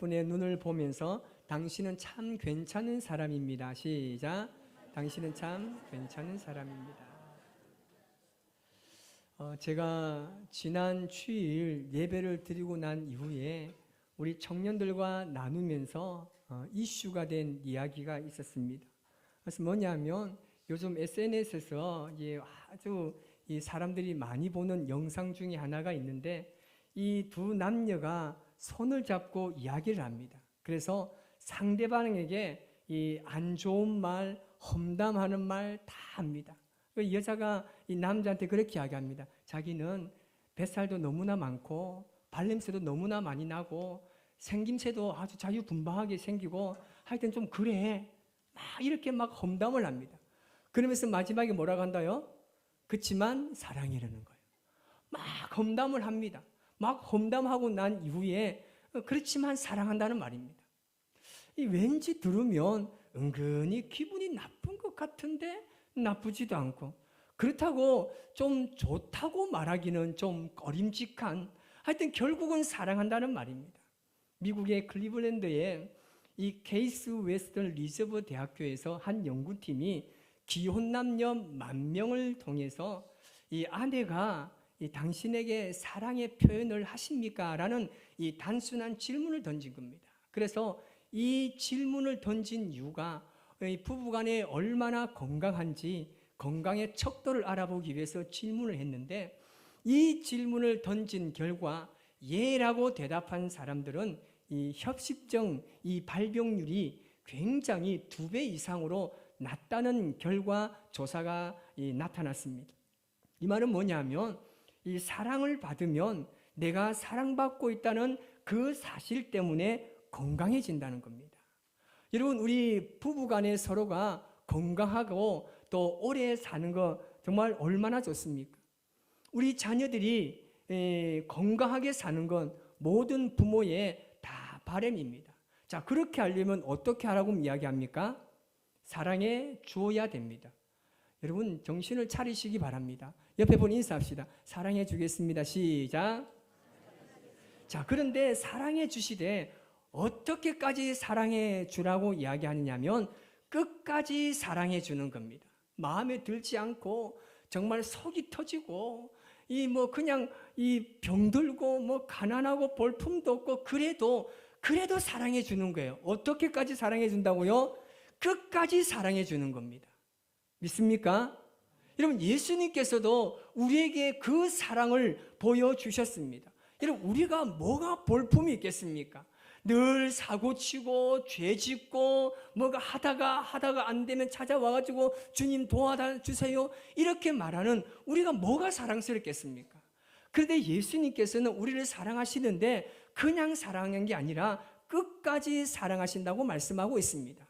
분의 눈을 보면서 당신은 참 괜찮은 사람입니다. 시작. 당신은 참 괜찮은 사람입니다. 제가 지난 주일 예배를 드리고 난 이후에 우리 청년들과 나누면서 이슈가 된 이야기가 있었습니다. 그래서 뭐냐면 요즘 SNS에서 아주 이 사람들이 많이 보는 영상 중에 하나가 있는데 이 두 남녀가 손을 잡고 이야기를 합니다. 그래서 상대방에게 이 안 좋은 말, 험담하는 말 다 합니다. 그 여자가 이 남자한테 그렇게 이야기합니다. 자기는 뱃살도 너무나 많고 발냄새도 너무나 많이 나고 생김새도 아주 자유분방하게 생기고 하여튼 좀 그래. 막 이렇게 막 험담을 합니다. 그러면서 마지막에 뭐라고 한다요? 그치만 사랑이라는 거예요. 막 험담을 합니다. 막 험담하고 난 이후에 그렇지만 사랑한다는 말입니다. 이 왠지 들으면 은근히 기분이 나쁜 것 같은데 나쁘지도 않고, 그렇다고 좀 좋다고 말하기는 좀 꺼림직한, 하여튼 결국은 사랑한다는 말입니다. 미국의 클리블랜드에 이 케이스 웨스턴 리저브 대학교에서 한 연구팀이 기혼 남녀 10,000명을 통해서 이 아내가 당신에게 사랑의 표현을 하십니까? 라는 이 단순한 질문을 던진 겁니다. 그래서 이 질문을 던진 이유가 부부간에 얼마나 건강한지 건강의 척도를 알아보기 위해서 질문을 했는데, 이 질문을 던진 결과 예라고 대답한 사람들은 이 협식증 이 발병률이 굉장히 2배 이상으로 낮다는 결과 조사가 나타났습니다. 이 말은 뭐냐면 이 사랑을 받으면 내가 사랑받고 있다는 그 사실 때문에 건강해진다는 겁니다. 여러분, 우리 부부간에 서로가 건강하고 또 오래 사는 거 정말 얼마나 좋습니까? 우리 자녀들이 건강하게 사는 건 모든 부모의 다 바람입니다. 자, 그렇게 하려면 어떻게 하라고 이야기합니까? 사랑해 주어야 됩니다. 여러분, 정신을 차리시기 바랍니다. 옆에 분 인사합시다. 사랑해 주겠습니다. 시작. 자, 그런데 사랑해 주시되 어떻게까지 사랑해 주라고 이야기하느냐면 끝까지 사랑해 주는 겁니다. 마음에 들지 않고 정말 속이 터지고 그냥 병들고 가난하고 볼품도 없고 그래도 사랑해 주는 거예요. 어떻게까지 사랑해 준다고요? 끝까지 사랑해 주는 겁니다. 믿습니까? 여러분, 예수님께서도 우리에게 그 사랑을 보여주셨습니다. 여러분, 우리가 뭐가 볼품이 있겠습니까? 늘 사고치고 죄짓고 뭐가 하다가 안 되면 찾아와가지고 주님 도와주세요 이렇게 말하는 우리가 뭐가 사랑스럽겠습니까? 그런데 예수님께서는 우리를 사랑하시는데 그냥 사랑한 게 아니라 끝까지 사랑하신다고 말씀하고 있습니다.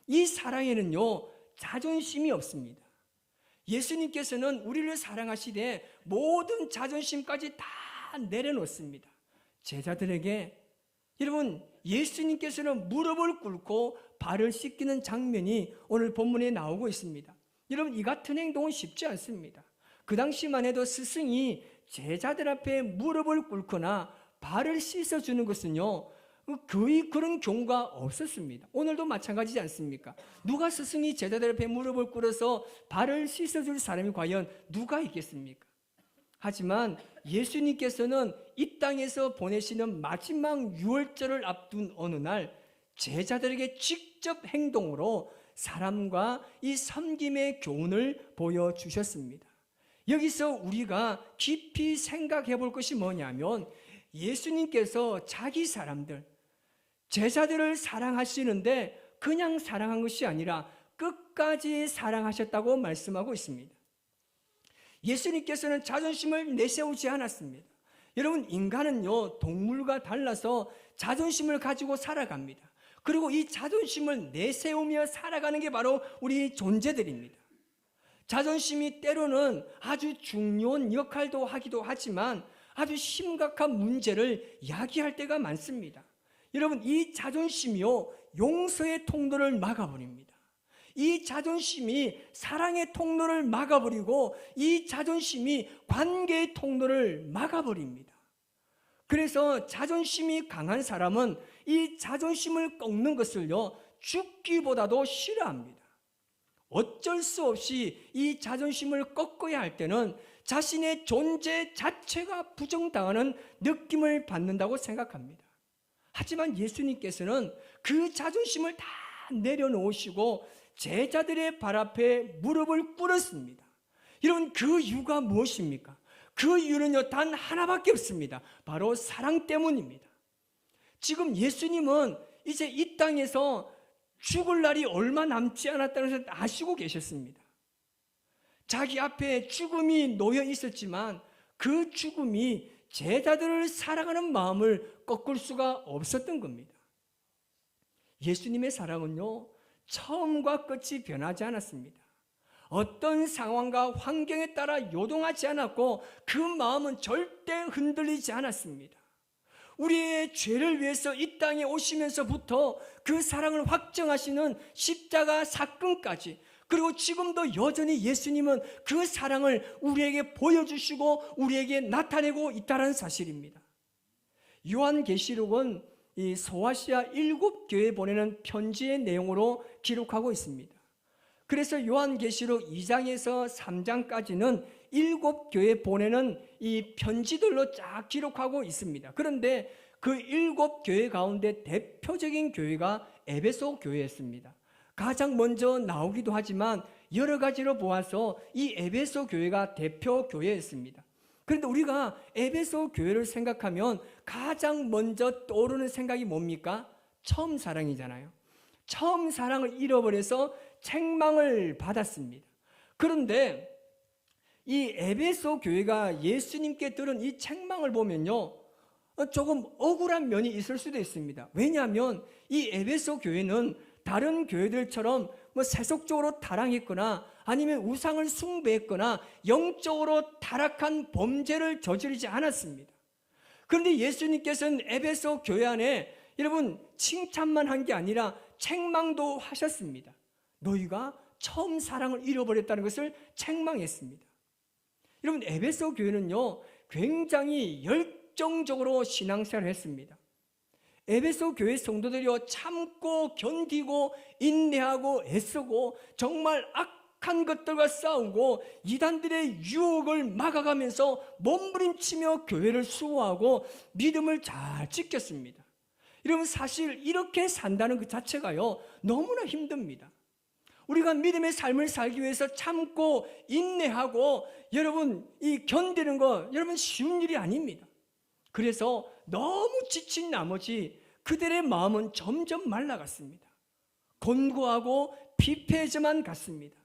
이 사랑에는요 자존심이 없습니다. 예수님께서는 우리를 사랑하시되 모든 자존심까지 다 내려놓습니다. 제자들에게 여러분, 예수님께서는 무릎을 꿇고 발을 씻기는 장면이 오늘 본문에 나오고 있습니다. 여러분, 이 같은 행동은 쉽지 않습니다. 그 당시만 해도 스승이 제자들 앞에 무릎을 꿇거나 발을 씻어주는 것은요 거의 그런 경우가 없었습니다. 오늘도 마찬가지지 않습니까? 누가 스승이 제자들 앞에 무릎을 꿇어서 발을 씻어줄 사람이 과연 누가 있겠습니까? 하지만 예수님께서는 이 땅에서 보내시는 마지막 유월절을 앞둔 어느 날 제자들에게 직접 행동으로 사람과 이 섬김의 교훈을 보여주셨습니다. 여기서 우리가 깊이 생각해 볼 것이 뭐냐면 예수님께서 자기 사람들, 제자들을 사랑하시는데 그냥 사랑한 것이 아니라 끝까지 사랑하셨다고 말씀하고 있습니다. 예수님께서는 자존심을 내세우지 않았습니다. 여러분, 인간은요 동물과 달라서 자존심을 가지고 살아갑니다. 그리고 이 자존심을 내세우며 살아가는 게 바로 우리 존재들입니다. 자존심이 때로는 아주 중요한 역할도 하기도 하지만 아주 심각한 문제를 야기할 때가 많습니다. 여러분, 이 자존심이요 용서의 통로를 막아버립니다. 이 자존심이 사랑의 통로를 막아버리고 이 자존심이 관계의 통로를 막아버립니다. 그래서 자존심이 강한 사람은 이 자존심을 꺾는 것을요, 죽기보다도 싫어합니다. 어쩔 수 없이 이 자존심을 꺾어야 할 때는 자신의 존재 자체가 부정당하는 느낌을 받는다고 생각합니다. 하지만 예수님께서는 그 자존심을 다 내려놓으시고 제자들의 발 앞에 무릎을 꿇었습니다. 여러분, 그 이유가 무엇입니까? 그 이유는요, 단 하나밖에 없습니다. 바로 사랑 때문입니다. 지금 예수님은 이제 이 땅에서 죽을 날이 얼마 남지 않았다는 것을 아시고 계셨습니다. 자기 앞에 죽음이 놓여 있었지만 그 죽음이 제자들을 사랑하는 마음을 꺾을 수가 없었던 겁니다. 예수님의 사랑은요, 처음과 끝이 변하지 않았습니다. 어떤 상황과 환경에 따라 요동하지 않았고 그 마음은 절대 흔들리지 않았습니다. 우리의 죄를 위해서 이 땅에 오시면서부터 그 사랑을 확정하시는 십자가 사건까지, 그리고 지금도 여전히 예수님은 그 사랑을 우리에게 보여주시고 우리에게 나타내고 있다는 사실입니다. 요한계시록은 이 소아시아 7교회에 보내는 편지의 내용으로 기록하고 있습니다. 그래서 요한계시록 2장에서 3장까지는 7교회에 보내는 이 편지들로 쫙 기록하고 있습니다. 그런데 그 7교회 가운데 대표적인 교회가 에베소 교회였습니다. 가장 먼저 나오기도 하지만 여러 가지로 보아서 이 에베소 교회가 대표 교회였습니다. 그런데 우리가 에베소 교회를 생각하면 가장 먼저 떠오르는 생각이 뭡니까? 처음 사랑이잖아요. 처음 사랑을 잃어버려서 책망을 받았습니다. 그런데 이 에베소 교회가 예수님께 들은 이 책망을 보면요, 조금 억울한 면이 있을 수도 있습니다. 왜냐하면 이 에베소 교회는 다른 교회들처럼 세속적으로 타락했거나 아니면 우상을 숭배했거나 영적으로 타락한 범죄를 저지르지 않았습니다. 그런데 예수님께서는 에베소 교회 안에 여러분 칭찬만 한 게 아니라 책망도 하셨습니다. 너희가 처음 사랑을 잃어버렸다는 것을 책망했습니다. 여러분, 에베소 교회는요, 굉장히 열정적으로 신앙생활을 했습니다. 에베소 교회 성도들이요, 참고 견디고 인내하고 애쓰고 정말 악한 것들과 싸우고 이단들의 유혹을 막아가면서 몸부림치며 교회를 수호하고 믿음을 잘 지켰습니다. 여러분, 사실 이렇게 산다는 그 자체가요, 너무나 힘듭니다. 우리가 믿음의 삶을 살기 위해서 참고 인내하고 여러분 이 견디는 거 여러분 쉬운 일이 아닙니다. 그래서 너무 지친 나머지 그들의 마음은 점점 말라갔습니다. 곤고하고 피폐해져만 갔습니다.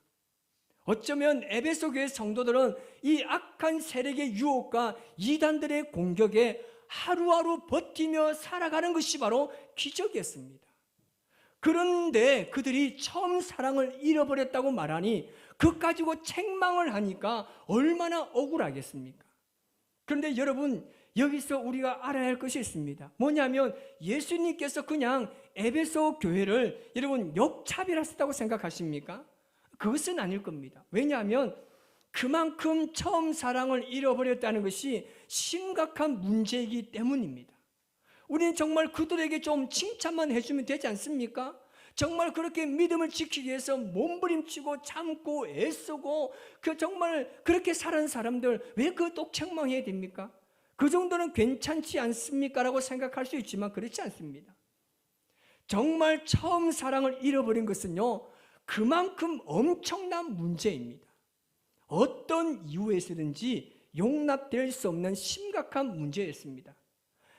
어쩌면 에베소 교회 성도들은 이 악한 세력의 유혹과 이단들의 공격에 하루하루 버티며 살아가는 것이 바로 기적이었습니다. 그런데 그들이 처음 사랑을 잃어버렸다고 말하니 그것 가지고 책망을 하니까 얼마나 억울하겠습니까? 그런데 여러분, 여기서 우리가 알아야 할 것이 있습니다. 뭐냐면 예수님께서 그냥 에베소 교회를 여러분 역차별하셨다고 생각하십니까? 그것은 아닐 겁니다. 왜냐하면 그만큼 처음 사랑을 잃어버렸다는 것이 심각한 문제이기 때문입니다. 우리는 정말 그들에게 좀 칭찬만 해주면 되지 않습니까? 정말 그렇게 믿음을 지키기 위해서 몸부림치고 참고 애쓰고 정말 그렇게 살은 사람들 왜 그 또 책망해야 됩니까? 그 정도는 괜찮지 않습니까? 라고 생각할 수 있지만 그렇지 않습니다. 정말 처음 사랑을 잃어버린 것은요, 그만큼 엄청난 문제입니다. 어떤 이유에서든지 용납될 수 없는 심각한 문제였습니다.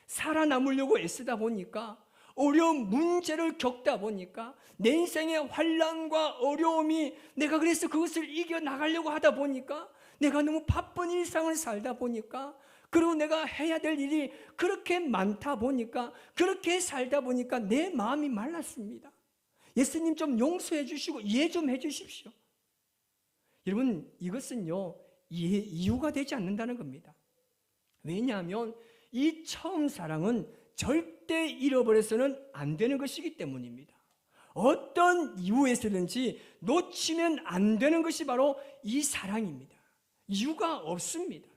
살아남으려고 애쓰다 보니까, 어려운 문제를 겪다 보니까, 내 인생의 환난과 어려움이 내가 그래서 그것을 이겨나가려고 하다 보니까, 내가 너무 바쁜 일상을 살다 보니까, 그리고 내가 해야 될 일이 그렇게 많다 보니까, 그렇게 살다 보니까 내 마음이 말랐습니다. 예수님 좀 용서해 주시고 이해 좀 해 주십시오. 여러분, 이것은요, 이유가 되지 않는다는 겁니다. 왜냐하면 이 처음 사랑은 절대 잃어버려서는 안 되는 것이기 때문입니다. 어떤 이유에서든지 놓치면 안 되는 것이 바로 이 사랑입니다. 이유가 없습니다.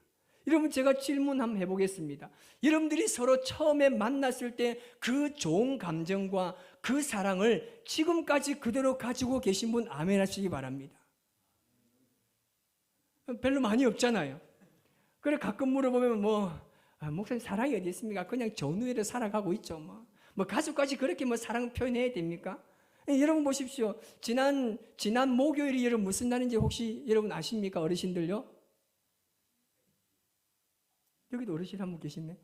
여러분, 제가 질문 한번 해보겠습니다. 여러분들이 서로 처음에 만났을 때 그 좋은 감정과 그 사랑을 지금까지 그대로 가지고 계신 분 아멘 하시기 바랍니다. 별로 많이 없잖아요. 그래 가끔 물어보면 목사님 사랑이 어디 있습니까? 그냥 전우회로 살아가고 있죠. 가족까지 그렇게 사랑 표현해야 됩니까? 여러분 보십시오. 지난 목요일이 여러분 무슨 날인지 혹시 여러분 아십니까? 어르신들요? 여기도 어르신 한 분 계시네.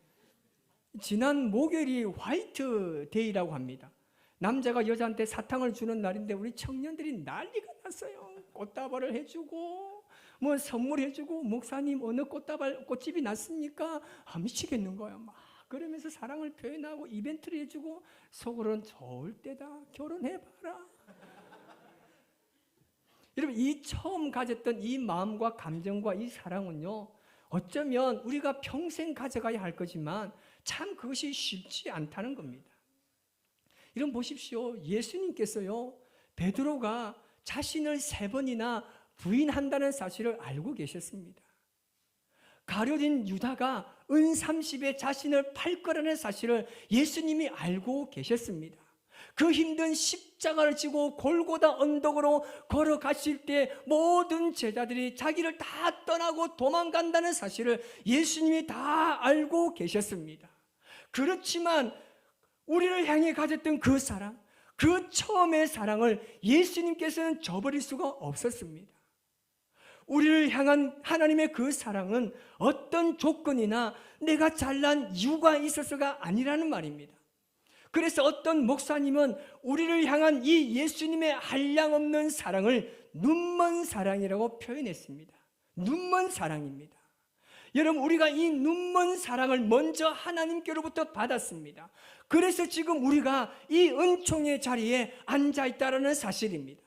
지난 목요일이 화이트 데이라고 합니다. 남자가 여자한테 사탕을 주는 날인데 우리 청년들이 난리가 났어요. 꽃다발을 해주고 선물해주고, 목사님 어느 꽃집이 났습니까? 미치겠는 거예요. 그러면서 사랑을 표현하고 이벤트를 해주고, 속으로는 좋을 때다, 결혼해봐라. 여러분, 이 처음 가졌던 이 마음과 감정과 이 사랑은요, 어쩌면 우리가 평생 가져가야 할 거지만 참 그것이 쉽지 않다는 겁니다. 여러분 보십시오. 예수님께서요, 베드로가 자신을 3번이나 부인한다는 사실을 알고 계셨습니다. 가룟 유다가 은 30에 자신을 팔 거라는 사실을 예수님이 알고 계셨습니다. 그 힘든 십자가를 지고 골고다 언덕으로 걸어가실 때 모든 제자들이 자기를 다 떠나고 도망간다는 사실을 예수님이 다 알고 계셨습니다. 그렇지만 우리를 향해 가졌던 그 사랑, 그 처음의 사랑을 예수님께서는 저버릴 수가 없었습니다. 우리를 향한 하나님의 그 사랑은 어떤 조건이나 내가 잘난 이유가 있어서가 아니라는 말입니다. 그래서 어떤 목사님은 우리를 향한 이 예수님의 한량없는 사랑을 눈먼 사랑이라고 표현했습니다. 눈먼 사랑입니다. 여러분, 우리가 이 눈먼 사랑을 먼저 하나님께로부터 받았습니다. 그래서 지금 우리가 이 은총의 자리에 앉아있다는 사실입니다.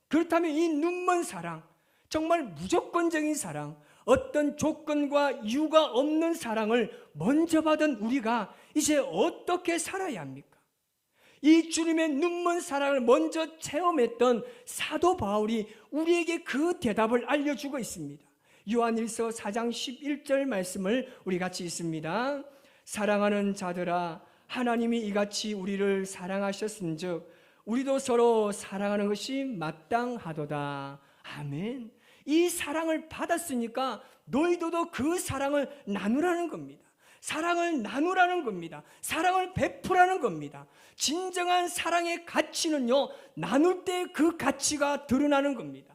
그렇다면 이 눈먼 사랑, 정말 무조건적인 사랑, 어떤 조건과 이유가 없는 사랑을 먼저 받은 우리가 이제 어떻게 살아야 합니까? 이 주님의 눈먼 사랑을 먼저 체험했던 사도 바울이 우리에게 그 대답을 알려주고 있습니다. 요한일서 4장 11절 말씀을 우리 같이 읽습니다. 사랑하는 자들아, 하나님이 이같이 우리를 사랑하셨은즉 우리도 서로 사랑하는 것이 마땅하도다. 아멘. 이 사랑을 받았으니까 너희들도 그 사랑을 나누라는 겁니다. 사랑을 나누라는 겁니다. 사랑을 베푸라는 겁니다. 진정한 사랑의 가치는요, 나눌 때 그 가치가 드러나는 겁니다.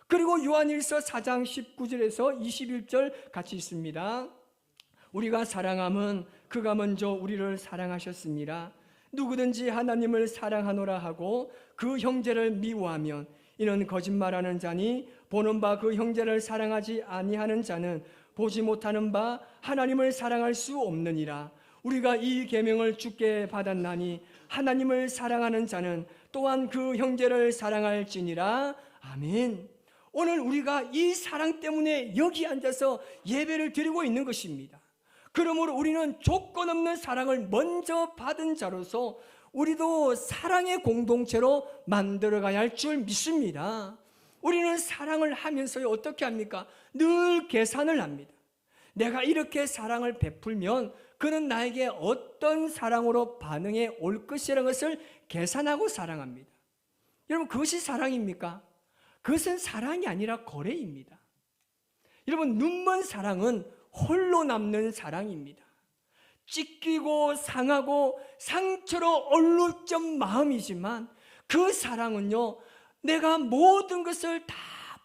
그리고 요한일서 4장 19절에서 21절 같이 있습니다. 우리가 사랑함은 그가 먼저 우리를 사랑하셨습니다. 누구든지 하나님을 사랑하노라 하고 그 형제를 미워하면 이는 거짓말하는 자니 보는 바 그 형제를 사랑하지 아니하는 자는 보지 못하는 바 하나님을 사랑할 수 없느니라. 우리가 이 계명을 주께 받았나니 하나님을 사랑하는 자는 또한 그 형제를 사랑할지니라. 아멘. 오늘 우리가 이 사랑 때문에 여기 앉아서 예배를 드리고 있는 것입니다. 그러므로 우리는 조건 없는 사랑을 먼저 받은 자로서 우리도 사랑의 공동체로 만들어가야 할 줄 믿습니다. 우리는 사랑을 하면서 어떻게 합니까? 늘 계산을 합니다. 내가 이렇게 사랑을 베풀면 그는 나에게 어떤 사랑으로 반응해 올 것이라는 것을 계산하고 사랑합니다. 여러분, 그것이 사랑입니까? 그것은 사랑이 아니라 거래입니다. 여러분, 눈먼 사랑은 홀로 남는 사랑입니다. 찢기고 상하고 상처로 얼룩진 마음이지만 그 사랑은요, 내가 모든 것을 다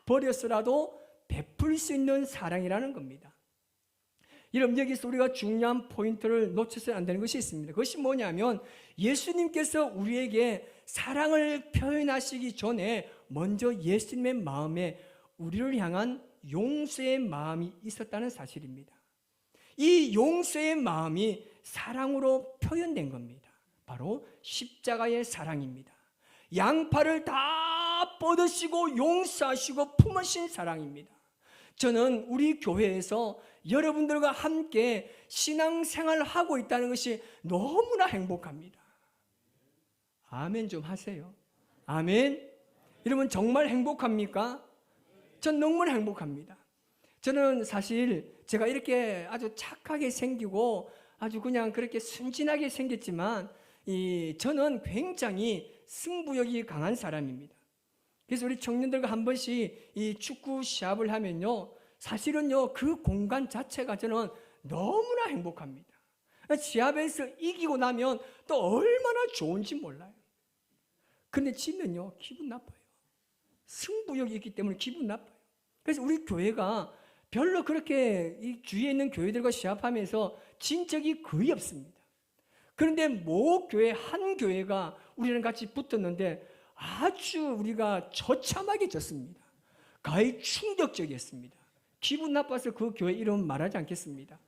버려서라도 베풀 수 있는 사랑이라는 겁니다. 여러분, 여기서 우리가 중요한 포인트를 놓쳐서는 안 되는 것이 있습니다. 그것이 뭐냐면 예수님께서 우리에게 사랑을 표현하시기 전에 먼저 예수님의 마음에 우리를 향한 용서의 마음이 있었다는 사실입니다. 이 용서의 마음이 사랑으로 표현된 겁니다. 바로 십자가의 사랑입니다. 양팔을 다 뻗으시고 용서하시고 품으신 사랑입니다. 저는 우리 교회에서 여러분들과 함께 신앙생활을 하고 있다는 것이 너무나 행복합니다. 아멘 좀 하세요. 아멘. 여러분, 정말 행복합니까? 전 너무나 행복합니다. 저는 사실 제가 이렇게 아주 착하게 생기고 아주 그냥 그렇게 순진하게 생겼지만 저는 굉장히 승부욕이 강한 사람입니다. 그래서 우리 청년들과 한 번씩 이 축구 시합을 하면요, 사실은요 그 공간 자체가 저는 너무나 행복합니다. 시합에서 이기고 나면 또 얼마나 좋은지 몰라요. 근데 지면요 기분 나빠요. 승부욕이 있기 때문에 기분 나빠요. 그래서 우리 교회가 별로 그렇게 이 주위에 있는 교회들과 시합하면서 진 적이 거의 없습니다. 그런데 모 교회 한 교회가 우리랑 같이 붙었는데 아주 우리가 처참하게 졌습니다. 거의 충격적이었습니다. 기분 나빠서 그 교회 이름 말하지 않겠습니다.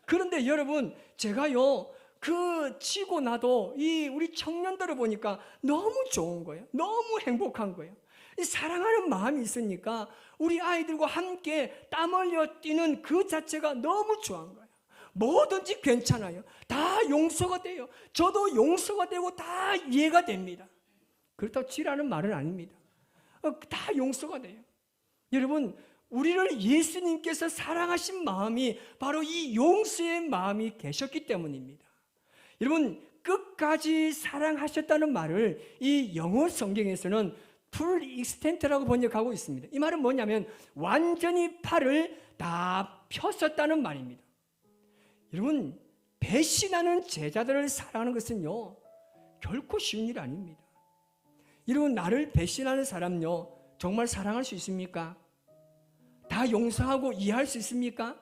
그런데 여러분, 제가요 그 치고 나도 이 우리 청년들을 보니까 너무 좋은 거예요. 너무 행복한 거예요. 사랑하는 마음이 있으니까 우리 아이들과 함께 땀 흘려 뛰는 그 자체가 너무 좋은 거예요. 뭐든지 괜찮아요. 다 용서가 돼요. 저도 용서가 되고 다 이해가 됩니다. 그렇다고 지라는 말은 아닙니다. 다 용서가 돼요. 여러분, 우리를 예수님께서 사랑하신 마음이 바로 이 용서의 마음이 계셨기 때문입니다. 여러분, 끝까지 사랑하셨다는 말을 이 영어 성경에서는 풀 익스텐트라고 번역하고 있습니다. 이 말은 뭐냐면 완전히 팔을 다 폈었다는 말입니다. 여러분, 배신하는 제자들을 사랑하는 것은요 결코 쉬운 일이 아닙니다. 여러분, 나를 배신하는 사람요 정말 사랑할 수 있습니까? 다 용서하고 이해할 수 있습니까?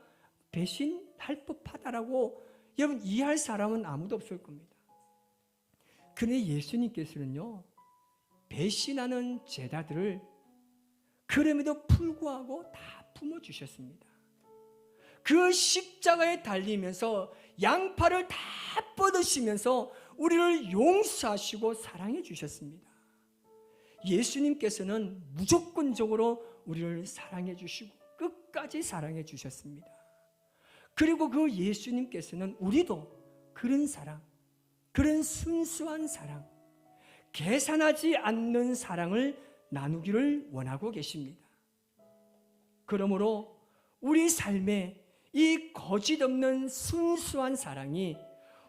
배신할 법하다라고 여러분 이해할 사람은 아무도 없을 겁니다. 그런데 예수님께서는요 배신하는 제자들을 그럼에도 불구하고 다 품어주셨습니다. 그 십자가에 달리면서 양팔을 다 뻗으시면서 우리를 용서하시고 사랑해 주셨습니다. 예수님께서는 무조건적으로 우리를 사랑해 주시고 끝까지 사랑해 주셨습니다. 그리고 그 예수님께서는 우리도 그런 사랑, 그런 순수한 사랑, 계산하지 않는 사랑을 나누기를 원하고 계십니다. 그러므로 우리 삶에 이 거짓 없는 순수한 사랑이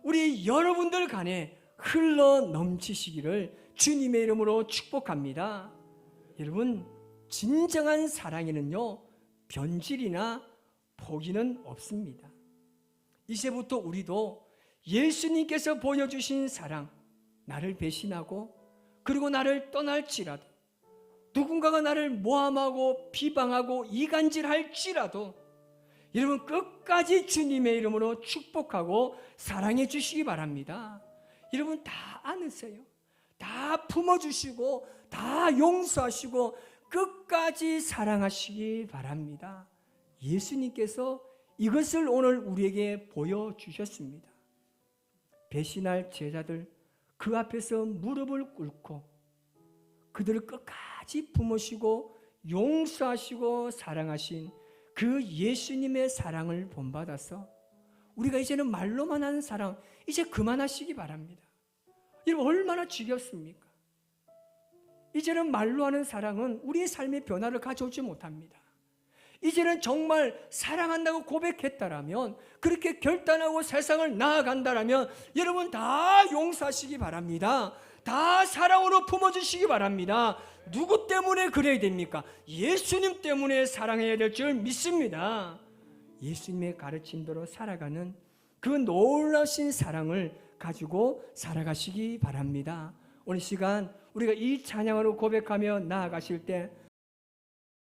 우리 여러분들 간에 흘러 넘치시기를 주님의 이름으로 축복합니다. 여러분, 진정한 사랑에는요 변질이나 포기는 없습니다. 이제부터 우리도 예수님께서 보여주신 사랑, 나를 배신하고 그리고 나를 떠날지라도 누군가가 나를 모함하고 비방하고 이간질할지라도 여러분 끝까지 주님의 이름으로 축복하고 사랑해 주시기 바랍니다. 여러분 다 안으세요. 다 품어주시고 다 용서하시고 끝까지 사랑하시기 바랍니다. 예수님께서 이것을 오늘 우리에게 보여주셨습니다. 배신할 제자들 그 앞에서 무릎을 꿇고 그들을 끝까지 품으시고 용서하시고 사랑하신 그 예수님의 사랑을 본받아서 우리가 이제는 말로만 하는 사랑 이제 그만하시기 바랍니다. 여러분 얼마나 지겹습니까? 이제는 말로 하는 사랑은 우리의 삶의 변화를 가져오지 못합니다. 이제는 정말 사랑한다고 고백했다라면 그렇게 결단하고 세상을 나아간다라면 여러분 다 용서하시기 바랍니다. 다 사랑으로 품어주시기 바랍니다. 누구 때문에 그래야 됩니까? 예수님 때문에 사랑해야 될 줄 믿습니다. 예수님의 가르침대로 살아가는 그 놀라신 사랑을 가지고 살아가시기 바랍니다. 오늘 시간 우리가 이 찬양으로 고백하며 나아가실 때